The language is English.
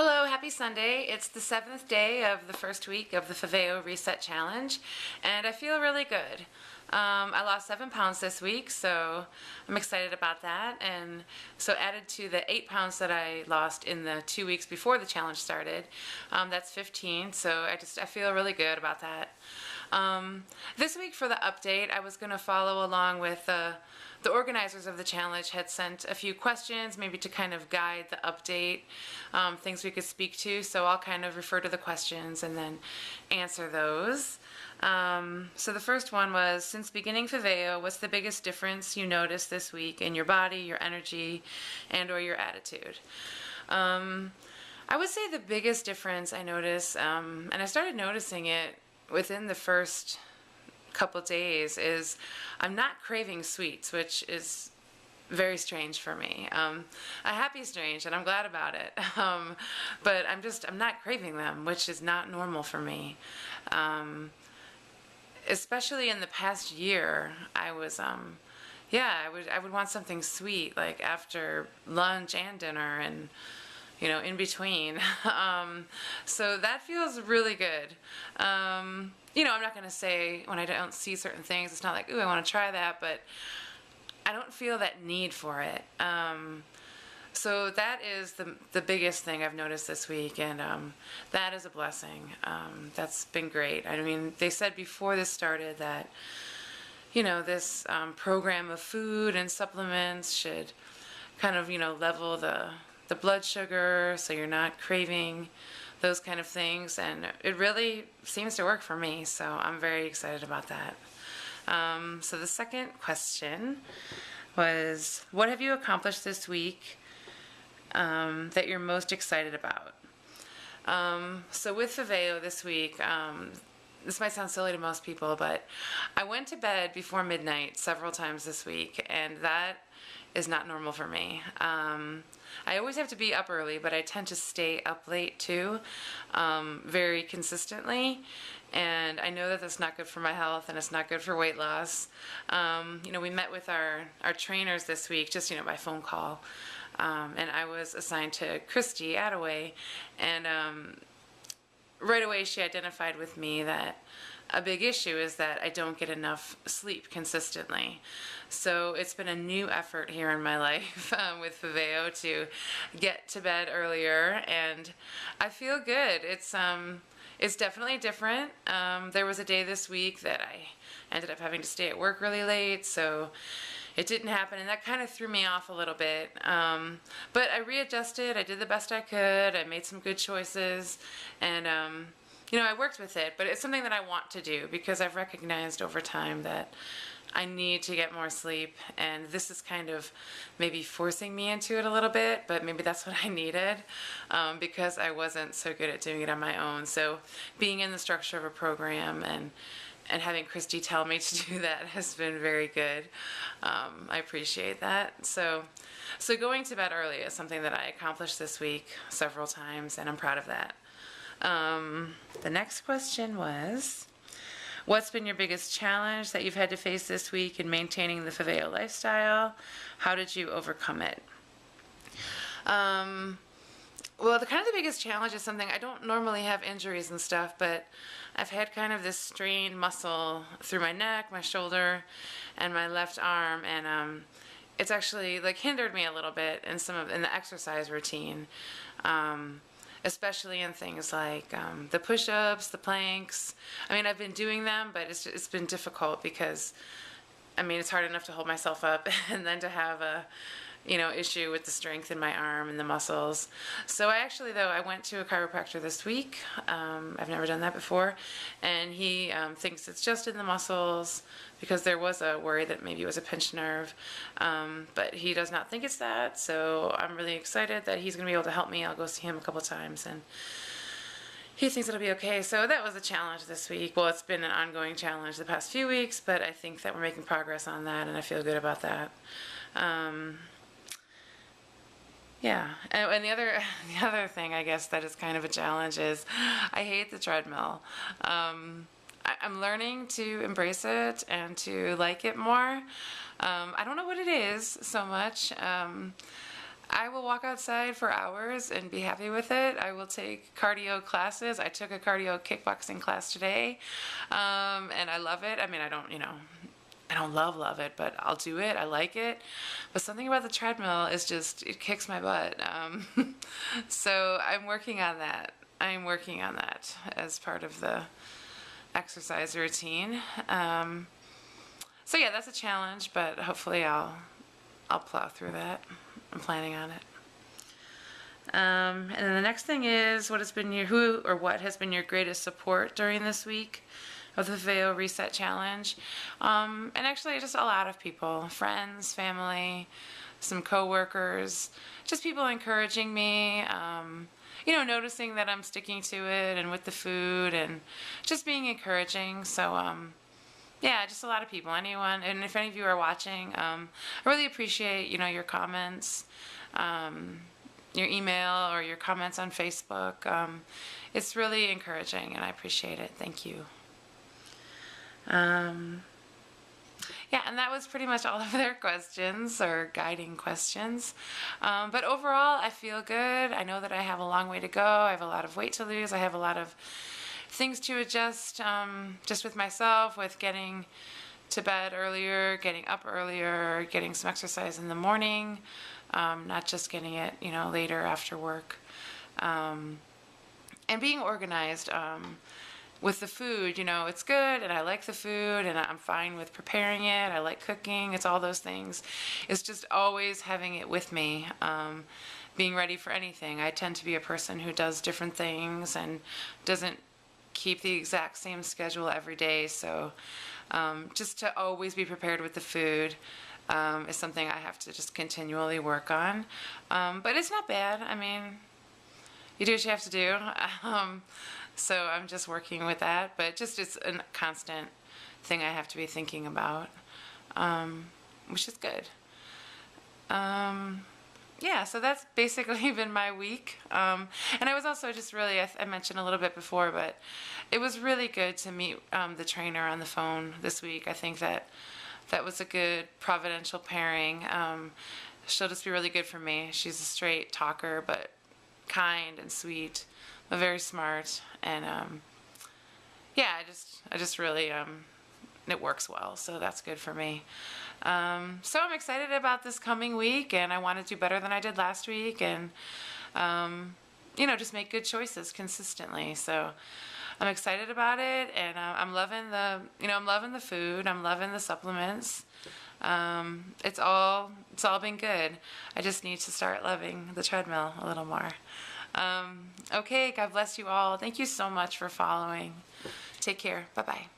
Hello, happy Sunday. It's the 7th day of the first week of the Favao Reset Challenge, and I feel really good. I lost 7 pounds this week, so I'm excited about that. And so added to the 8 pounds that I lost in the 2 weeks before the challenge started, that's 15, so I feel really good about that. This week for the update, I was going to follow along with the organizers of the challenge had sent a few questions, maybe to kind of guide the update, things we could speak to, so I'll kind of refer to the questions and then answer those. So the first one was, since beginning Favao, what's the biggest difference you noticed this week in your body, your energy, and or your attitude? I would say the biggest difference I noticed, and I started noticing it within the first couple days, is I'm not craving sweets, which is very strange for me. A happy strange, and I'm glad about it. But I'm not craving them, which is not normal for me. Especially in the past year, I would want something sweet, like after lunch and dinner, and in between. So that feels really good. I'm not going to say when I don't see certain things, it's not like, ooh, I want to try that, but I don't feel that need for it. So that is the biggest thing I've noticed this week, and that is a blessing. That's been great. I mean, they said before this started that, this program of food and supplements should kind of, level the blood sugar so you're not craving those kind of things, and it really seems to work for me, so I'm very excited about that. So the second question was, what have you accomplished this week that you're most excited about? So with Favao this week, this might sound silly to most people, but I went to bed before midnight several times this week, and that is not normal for me. I always have to be up early, but I tend to stay up late too, very consistently, and I know that that's not good for my health, and it's not good for weight loss. We met with our trainers this week, just by phone call, and I was assigned to Christy Attaway, and right away she identified with me that a big issue is that I don't get enough sleep consistently. So it's been a new effort here in my life with Favao to get to bed earlier, and I feel good. It's definitely different. There was a day this week that I ended up having to stay at work really late, so it didn't happen, and that kind of threw me off a little bit. But I readjusted. I did the best I could. I made some good choices, and I worked with it, but it's something that I want to do because I've recognized over time that I need to get more sleep, and this is kind of maybe forcing me into it a little bit, but maybe that's what I needed because I wasn't so good at doing it on my own. So being in the structure of a program and having Christy tell me to do that has been very good. I appreciate that. So going to bed early is something that I accomplished this week several times, and I'm proud of that. The next question was, what's been your biggest challenge that you've had to face this week in maintaining the Favao lifestyle? How did you overcome it? Well, the biggest challenge is something, I don't normally have injuries and stuff, but I've had kind of this strained muscle through my neck, my shoulder, and my left arm, and it's actually hindered me a little bit in the exercise routine. Especially in things like the push-ups, the planks. I mean, I've been doing them, but it's been difficult because, it's hard enough to hold myself up and then to have a, issue with the strength in my arm and the muscles. So I went to a chiropractor this week. I've never done that before, and he thinks it's just in the muscles because there was a worry that maybe it was a pinched nerve, but he does not think it's that, so I'm really excited that he's going to be able to help me. I'll go see him a couple times, and he thinks it'll be okay. So that was a challenge this week. Well, it's been an ongoing challenge the past few weeks, but I think that we're making progress on that, and I feel good about that. Yeah, and the other thing, I guess, that is kind of a challenge is I hate the treadmill. I'm learning to embrace it and to like it more. I don't know what it is so much. I will walk outside for hours and be happy with it. I will take cardio classes. I took a cardio kickboxing class today, and I love it. I mean, I don't, I don't love it, but I'll do it. I like it. But something about the treadmill is just, it kicks my butt. So I'm working on that. I'm working on that as part of the exercise routine. So yeah, that's a challenge, but hopefully I'll plow through that. I'm planning on it. And then the next thing is, what has been what has been your greatest support during this week of the Favao Reset Challenge? And actually, just a lot of people, friends, family, some coworkers, just people encouraging me. Noticing that I'm sticking to it and with the food and just being encouraging. So, yeah, just a lot of people, anyone, and if any of you are watching, I really appreciate, your comments, your email or your comments on Facebook. It's really encouraging and I appreciate it. Thank you. Yeah, and that was pretty much all of their questions or guiding questions. But overall, I feel good. I know that I have a long way to go. I have a lot of weight to lose. I have a lot of things to adjust just with myself, with getting to bed earlier, getting up earlier, getting some exercise in the morning, not just getting it, later after work. And being organized. With the food, it's good and I like the food and I'm fine with preparing it. I like cooking. It's all those things. It's just always having it with me, being ready for anything. I tend to be a person who does different things and doesn't keep the exact same schedule every day. So just to always be prepared with the food is something I have to just continually work on. But it's not bad. I mean, you do what you have to do. So I'm just working with that, but it's a constant thing I have to be thinking about, which is good. Yeah, so that's basically been my week. And I was also just really, I mentioned a little bit before, but it was really good to meet the trainer on the phone this week. I think that was a good providential pairing. She'll just be really good for me. She's a straight talker, but kind and sweet, but very smart, and yeah, I just really it works well, so that's good for me. So I'm excited about this coming week, and I want to do better than I did last week, and just make good choices consistently. So I'm excited about it, and I'm loving the food. I'm loving the supplements. It's all been good. I just need to start loving the treadmill a little more. Okay, God bless you all. Thank you so much for following. Take care. Bye-bye.